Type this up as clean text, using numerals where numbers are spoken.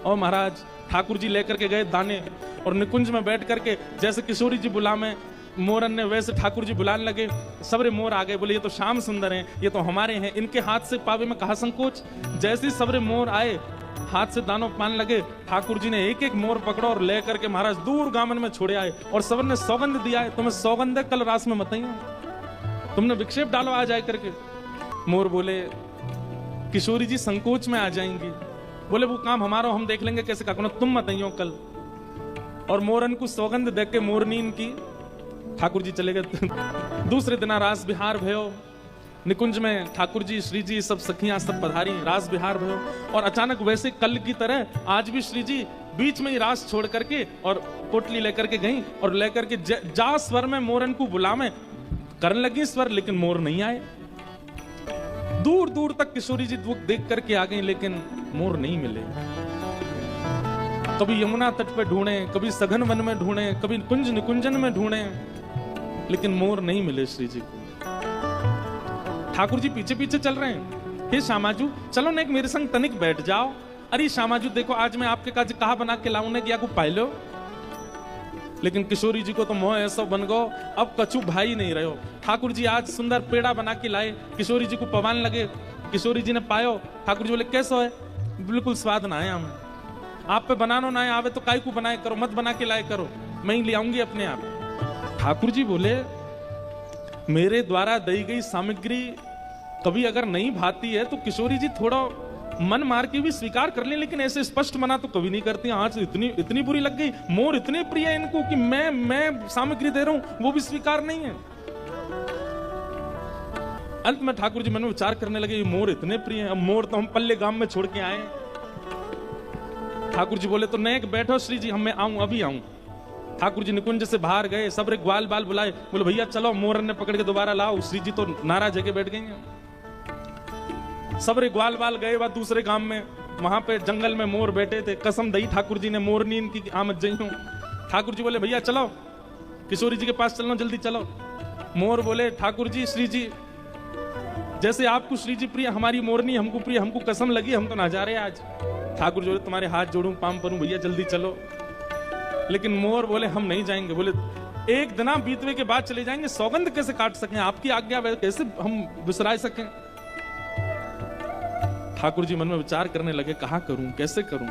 और महाराज ठाकुर जी लेकर के गए दाने और निकुंज में बैठ करके जैसे किशोरी जी बुलावे मोरन ने, वैसे ठाकुर जी बुलाने लगे। सबरे मोर आ गए, बोले ये तो श्याम सुंदर हैं, ये तो हमारे हैं, इनके हाथ से पावे में कहा संकोच। जैसे ही सबरे मोर आए हाथ से दानों पाने लगे, ठाकुर जी ने एक एक मोर पकड़ो और ले करके महाराज दूर गामन में छोड़े आए और सबर ने सौगंध दिया है, तुम्हें सौगंध है कल रास में मत तुमने विक्षेप डालो आ जाए करके। मोर बोले किशोरी जी संकोच में आ जाएंगी, बोले वो काम हमारा हम देख लेंगे कैसे का, तुम मत आइयो कल। और मोरन को सौगंध देख के मोरनीन की ठाकुर जी चले गए। दूसरे दिन रास बिहार भयो, निकुंज में ठाकुर जी श्री जी सब सखियां सब पधारी, रास बिहार भयो। और अचानक वैसे कल की तरह आज भी श्री जी बीच में ही रास छोड़ करके और पोटली लेकर के गई और लेकर के जा स्वर में मोरन को बुलावे करने लगी स्वर, लेकिन मोर नहीं आए। दूर दूर तक किशोरी जी देख करके आ गई, लेकिन मोर नहीं मिले। कभी यमुना तट पे ढूंढे, कभी सघन वन में ढूंढे, कभी कुंज निकुंजन में ढूंढे, लेकिन मोर नहीं मिले श्री जी को। ठाकुर जी पीछे पीछे चल रहे हैं, हे श्यामाजू चलो ना एक मेरे संग तनिक बैठ जाओ। अरे श्यामाजू देखो आज मैं आपके काज कहा बना के लाऊं ने कि आपको पाए लो। लेकिन किशोरी जी को तो मोह ऐसा बन गो, अब कछु भाई नहीं रहे हो। ठाकुर जी आज सुंदर पेड़ा बना के लाए, किशोरी जी को पवान लगे। किशोरी जी ने पायो, ठाकुर जी बोले कैसा है, बिल्कुल स्वाद ना आया हमें, आप पे बनानो ना आवे तो काय को बनाए करो, मत बना के लाए करो, मैं ही ले आऊंगी अपने आप। ठाकुर जी बोले मेरे द्वारा दी गई सामग्री कभी अगर नहीं भाती है तो किशोरी जी थोड़ा मन मार के भी स्वीकार कर ले, लेकिन ऐसे स्पष्ट मना तो कभी नहीं करती। आज इतनी बुरी लग गई, मोर इतने प्रिय है इनको कि मैं सामग्री दे रहा हूं वो भी स्वीकार नहीं है। अंत में ठाकुर जी मन में विचार करने लगे मोर इतने प्रिय है, अब मोर तो हम पल्ले गांव में छोड़ के आए। ठाकुर जी बोले तो नेक बैठो श्री जी, मैं आऊं अभी आऊं। ठाकुर जी निकुंज से बाहर गए, सबरे ग्वाल बाल बुलाए, बोले भैया चलो मोरन ने पकड़ के दोबारा लाओ। श्री जी तो नाराज होके बैठ गई हैं। सबरे ग्वाल बाल गए बाद दूसरे गांव में, वहां पे जंगल में मोर बैठे थे, कसम दई ठाकुर जी ने मोरनी इनकी आमद जई हूं। ठाकुर जी बोले भैया चलो किशोरी जी के पास चलना, जल्दी चलो। मोर बोले ठाकुर जी श्री जी जैसे आपको श्री जी प्रिय हमारी मोरनी हमको प्रिय, हमको कसम लगी हम तो ना जा रहे आज। ठाकुर जी बोले तुम्हारे हाथ जोड़ूं पाम परूं भैया जल्दी चलो। लेकिन मोर बोले हम नहीं जाएंगे, बोले एक दिन बीतवे के बाद चले जाएंगे, सौगंध कैसे काट सकें, आपकी आज्ञा कैसे हम विसराए सकें। ठाकुर जी मन में विचार करने लगे कहा करूं कैसे करूं।